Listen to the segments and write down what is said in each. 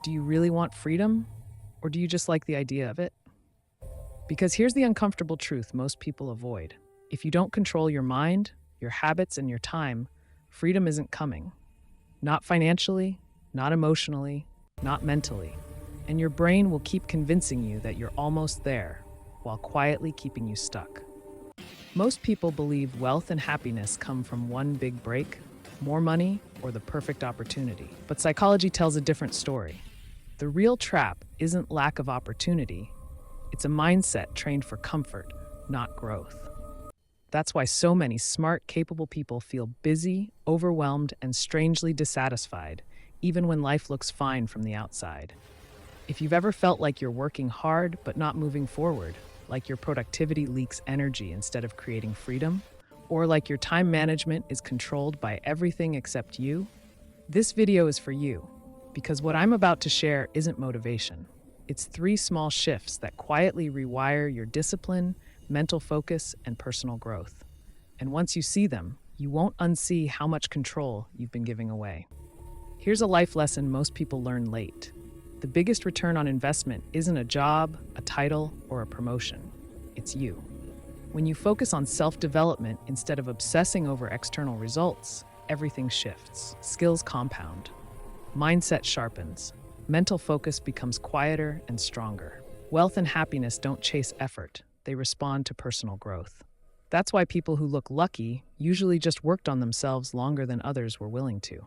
Do you really want freedom, or do you just like the idea of it? Because here's the uncomfortable truth most people avoid. If you don't control your mind, your habits, and your time, freedom isn't coming. Not financially, not emotionally, not mentally. And your brain will keep convincing you that you're almost there, while quietly keeping you stuck. Most people believe wealth and happiness come from one big break, more money, or the perfect opportunity. But psychology tells a different story. The real trap isn't lack of opportunity, it's a mindset trained for comfort, not growth. That's why so many smart, capable people feel busy, overwhelmed, and strangely dissatisfied, even when life looks fine from the outside. If you've ever felt like you're working hard but not moving forward, like your productivity leaks energy instead of creating freedom, or like your time management is controlled by everything except you, this video is for you. Because what I'm about to share isn't motivation. It's 3 small shifts that quietly rewire your discipline, mental focus, and personal growth. And once you see them, you won't unsee how much control you've been giving away. Here's a life lesson most people learn late. The biggest return on investment isn't a job, a title, or a promotion. It's you. When you focus on self-development instead of obsessing over external results, everything shifts. Skills compound. Mindset sharpens. Mental focus becomes quieter and stronger. Wealth and happiness don't chase effort, they respond to personal growth. That's why people who look lucky usually just worked on themselves longer than others were willing to.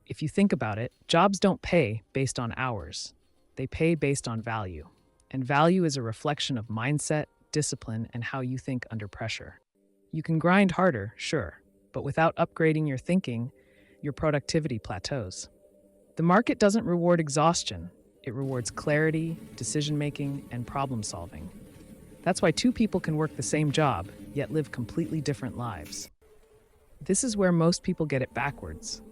If you think about it, jobs don't pay based on hours. They pay based on value. And value is a reflection of mindset, discipline, and how you think under pressure. You can grind harder, sure, but without upgrading your thinking, your productivity plateaus. The market doesn't reward exhaustion. It rewards clarity, decision-making, and problem-solving. That's why 2 people can work the same job, yet live completely different lives. This is where most people get it backwards.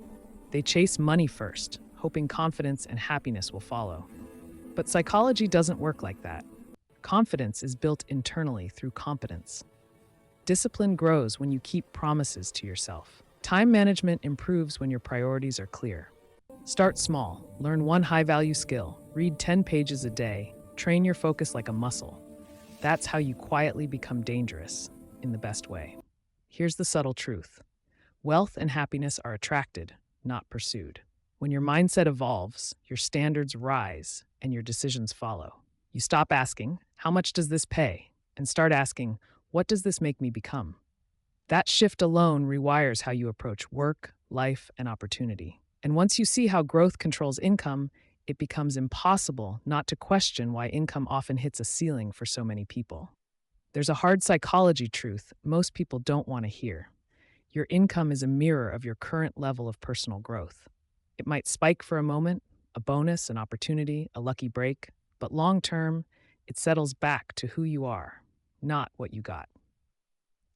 They chase money first, hoping confidence and happiness will follow. But psychology doesn't work like that. Confidence is built internally through competence. Discipline grows when you keep promises to yourself. Time management improves when your priorities are clear. Start small, learn 1 high-value skill, read 10 pages a day, train your focus like a muscle. That's how you quietly become dangerous, in the best way. Here's the subtle truth. Wealth and happiness are attracted, not pursued. When your mindset evolves, your standards rise, and your decisions follow. You stop asking, how much does this pay? And start asking, what does this make me become? That shift alone rewires how you approach work, life, and opportunity. And once you see how growth controls income, it becomes impossible not to question why income often hits a ceiling for so many people. There's a hard psychology truth most people don't want to hear. Your income is a mirror of your current level of personal growth. It might spike for a moment, a bonus, an opportunity, a lucky break, but long term, it settles back to who you are, not what you got.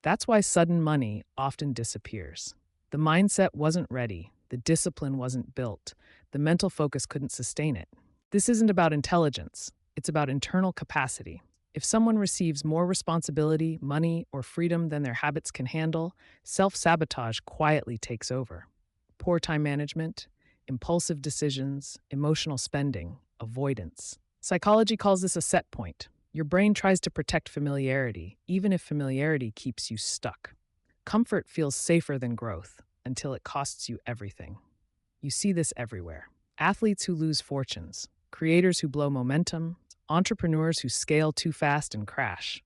That's why sudden money often disappears. The mindset wasn't ready. The discipline wasn't built. The mental focus couldn't sustain it. This isn't about intelligence. It's about internal capacity. If someone receives more responsibility, money, or freedom than their habits can handle, self-sabotage quietly takes over. Poor time management, impulsive decisions, emotional spending, avoidance. Psychology calls this a set point. Your brain tries to protect familiarity, even if familiarity keeps you stuck. Comfort feels safer than growth, until it costs you everything. You see this everywhere. Athletes who lose fortunes, creators who blow momentum, entrepreneurs who scale too fast and crash.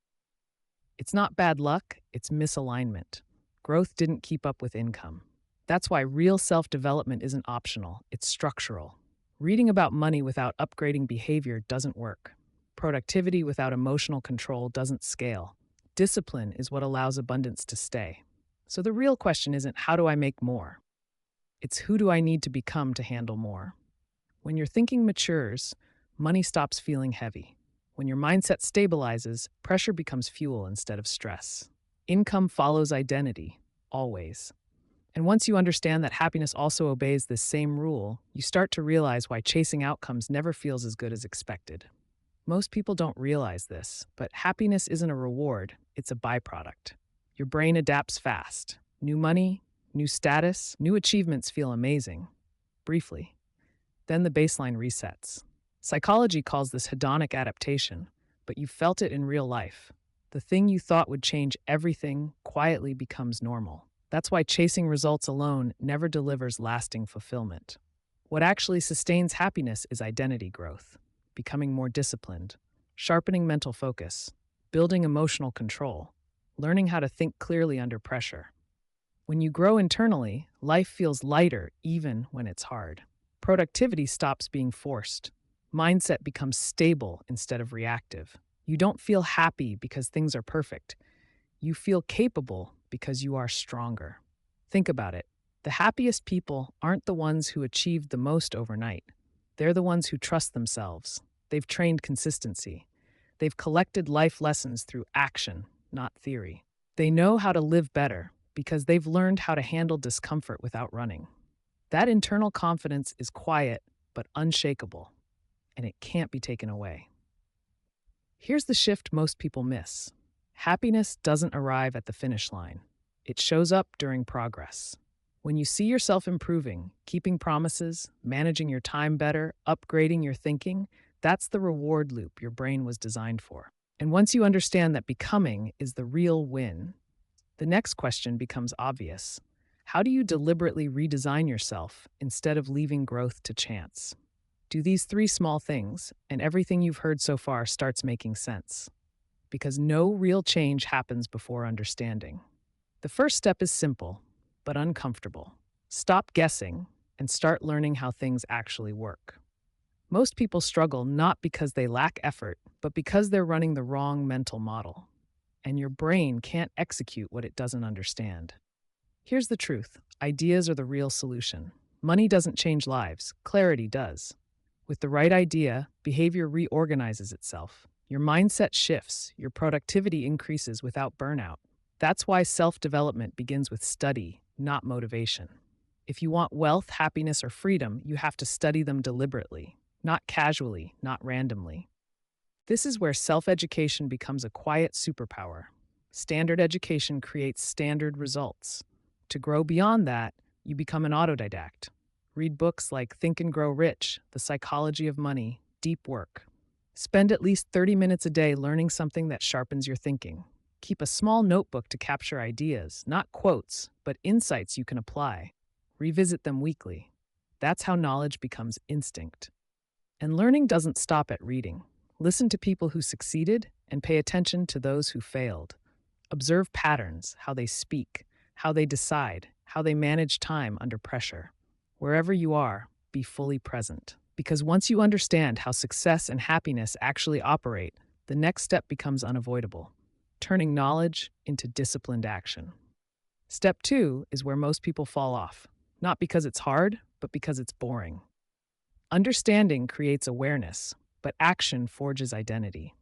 It's not bad luck, it's misalignment. Growth didn't keep up with income. That's why real self-development isn't optional, it's structural. Reading about money without upgrading behavior doesn't work. Productivity without emotional control doesn't scale. Discipline is what allows abundance to stay. So the real question isn't how do I make more? It's who do I need to become to handle more? When your thinking matures, money stops feeling heavy. When your mindset stabilizes, pressure becomes fuel instead of stress. Income follows identity, always. And once you understand that happiness also obeys this same rule, you start to realize why chasing outcomes never feels as good as expected. Most people don't realize this, but happiness isn't a reward, it's a byproduct. Your brain adapts fast. New money, new status, new achievements feel amazing. Briefly. Then the baseline resets. Psychology calls this hedonic adaptation, but you felt it in real life. The thing you thought would change everything quietly becomes normal. That's why chasing results alone never delivers lasting fulfillment. What actually sustains happiness is identity growth, becoming more disciplined, sharpening mental focus, building emotional control, learning how to think clearly under pressure. When you grow internally, life feels lighter even when it's hard. Productivity stops being forced. Mindset becomes stable instead of reactive. You don't feel happy because things are perfect. You feel capable because you are stronger. Think about it. The happiest people aren't the ones who achieved the most overnight. They're the ones who trust themselves. They've trained consistency. They've collected life lessons through action, not theory. They know how to live better because they've learned how to handle discomfort without running. That internal confidence is quiet but unshakable, and it can't be taken away. Here's the shift most people miss. Happiness doesn't arrive at the finish line. It shows up during progress. When you see yourself improving, keeping promises, managing your time better, upgrading your thinking, that's the reward loop your brain was designed for. And once you understand that becoming is the real win, the next question becomes obvious. How do you deliberately redesign yourself instead of leaving growth to chance? Do these three small things, and everything you've heard so far starts making sense. Because no real change happens before understanding. The first step is simple, but uncomfortable. Stop guessing and start learning how things actually work. Most people struggle not because they lack effort, but because they're running the wrong mental model. And your brain can't execute what it doesn't understand. Here's the truth. Ideas are the real solution. Money doesn't change lives. Clarity does. With the right idea, behavior reorganizes itself. Your mindset shifts. Your productivity increases without burnout. That's why self-development begins with study, not motivation. If you want wealth, happiness, or freedom, you have to study them deliberately, not casually, not randomly. This is where self-education becomes a quiet superpower. Standard education creates standard results. To grow beyond that, you become an autodidact. Read books like Think and Grow Rich, The Psychology of Money, Deep Work. Spend at least 30 minutes a day learning something that sharpens your thinking. Keep a small notebook to capture ideas, not quotes, but insights you can apply. Revisit them weekly. That's how knowledge becomes instinct. And learning doesn't stop at reading. Listen to people who succeeded and pay attention to those who failed. Observe patterns, how they speak, how they decide, how they manage time under pressure. Wherever you are, be fully present. Because once you understand how success and happiness actually operate, the next step becomes unavoidable, turning knowledge into disciplined action. Step 2 is where most people fall off, not because it's hard, but because it's boring. Understanding creates awareness, but action forges identity.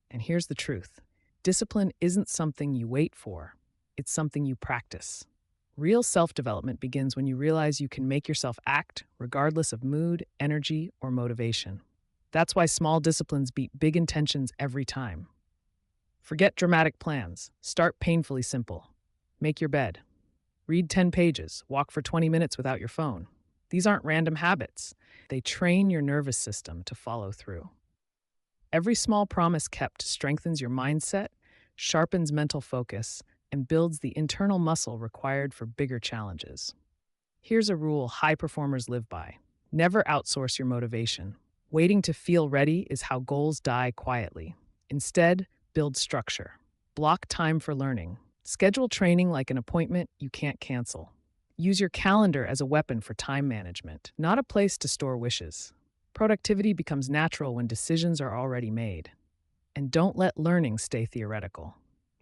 And here's the truth. Discipline isn't something you wait for. It's something you practice. Real self-development begins when you realize you can make yourself act regardless of mood, energy, or motivation. That's why small disciplines beat big intentions every time. Forget dramatic plans. Start painfully simple. Make your bed. Read 10 pages. Walk for 20 minutes without your phone. These aren't random habits. They train your nervous system to follow through. Every small promise kept strengthens your mindset, sharpens mental focus, and builds the internal muscle required for bigger challenges. Here's a rule high performers live by. Never outsource your motivation. Waiting to feel ready is how goals die quietly. Instead, build structure. Block time for learning. Schedule training like an appointment you can't cancel. Use your calendar as a weapon for time management, not a place to store wishes. Productivity becomes natural when decisions are already made. And don't let learning stay theoretical.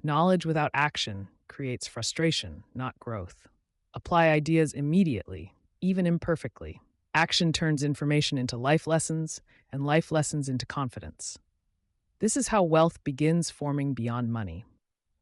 Knowledge without action creates frustration, not growth. Apply ideas immediately, even imperfectly. Action turns information into life lessons, and life lessons into confidence. This is how wealth begins forming beyond money.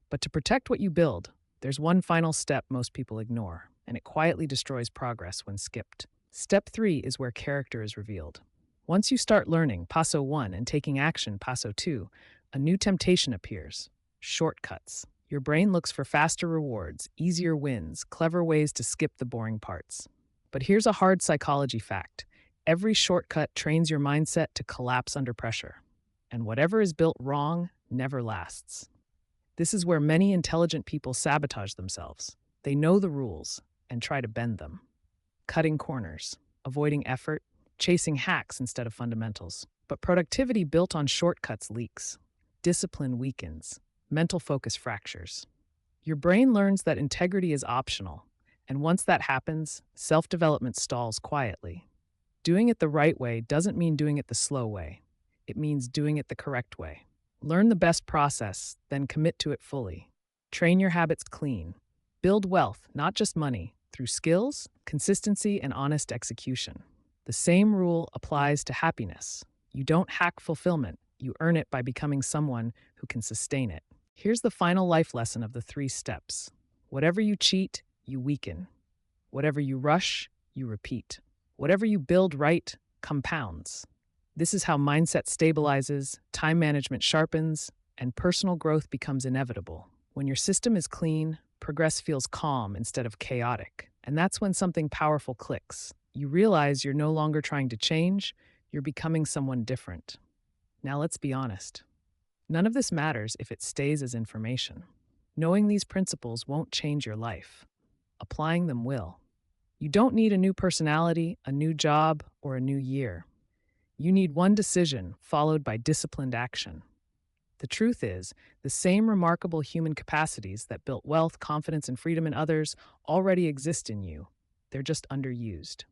But to protect what you build, there's one final step most people ignore, and it quietly destroys progress when skipped. Step 3 is where character is revealed. Once you start learning, passo 1, and taking action, passo 2, a new temptation appears. Shortcuts. Your brain looks for faster rewards, easier wins, clever ways to skip the boring parts. But here's a hard psychology fact. Every shortcut trains your mindset to collapse under pressure, and whatever is built wrong never lasts. This is where many intelligent people sabotage themselves. They know the rules and try to bend them, cutting corners, avoiding effort, chasing hacks instead of fundamentals. But productivity built on shortcuts leaks. Discipline weakens. Mental focus fractures. Your brain learns that integrity is optional, and once that happens, self-development stalls quietly. Doing it the right way doesn't mean doing it the slow way. It means doing it the correct way. Learn the best process, then commit to it fully. Train your habits clean. Build wealth, not just money, through skills, consistency, and honest execution. The same rule applies to happiness. You don't hack fulfillment, you earn it by becoming someone who can sustain it. Here's the final life lesson of the 3 steps. Whatever you cheat, you weaken. Whatever you rush, you repeat. Whatever you build right, compounds. This is how mindset stabilizes, time management sharpens, and personal growth becomes inevitable. When your system is clean, progress feels calm instead of chaotic. And that's when something powerful clicks. You realize you're no longer trying to change, you're becoming someone different. Now let's be honest. None of this matters if it stays as information. Knowing these principles won't change your life. Applying them will. You don't need a new personality, a new job, or a new year. You need one decision followed by disciplined action. The truth is, the same remarkable human capacities that built wealth, confidence, and freedom in others already exist in you. They're just underused.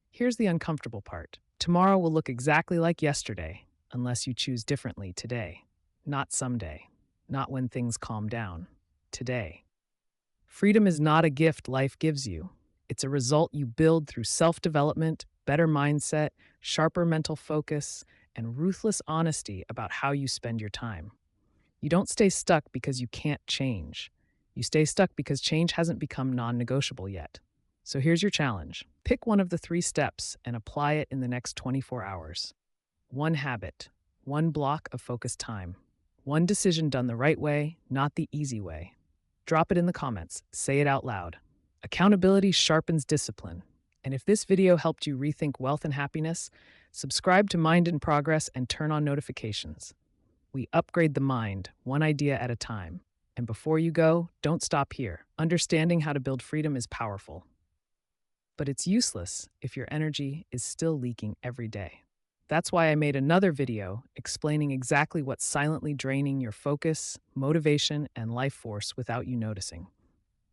Here's the uncomfortable part. Tomorrow will look exactly like yesterday, unless you choose differently today. Not someday. Not when things calm down. Today. Freedom is not a gift life gives you. It's a result you build through self-development, better mindset, sharper mental focus, and ruthless honesty about how you spend your time. You don't stay stuck because you can't change. You stay stuck because change hasn't become non-negotiable yet. So here's your challenge. Pick one of the 3 steps and apply it in the next 24 hours. One habit, one block of focused time, one decision done the right way, not the easy way. Drop it in the comments. Say it out loud. Accountability sharpens discipline. And if this video helped you rethink wealth and happiness, subscribe to Mind in Progress and turn on notifications. We upgrade the mind, one idea at a time. And before you go, don't stop here. Understanding how to build freedom is powerful. But it's useless if your energy is still leaking every day. That's why I made another video explaining exactly what's silently draining your focus, motivation, and life force without you noticing.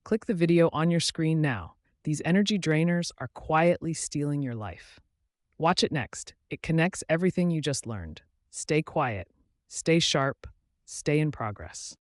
Click the video on your screen now. These energy drainers are quietly stealing your life. Watch it next. It connects everything you just learned. Stay quiet, stay sharp, stay in progress.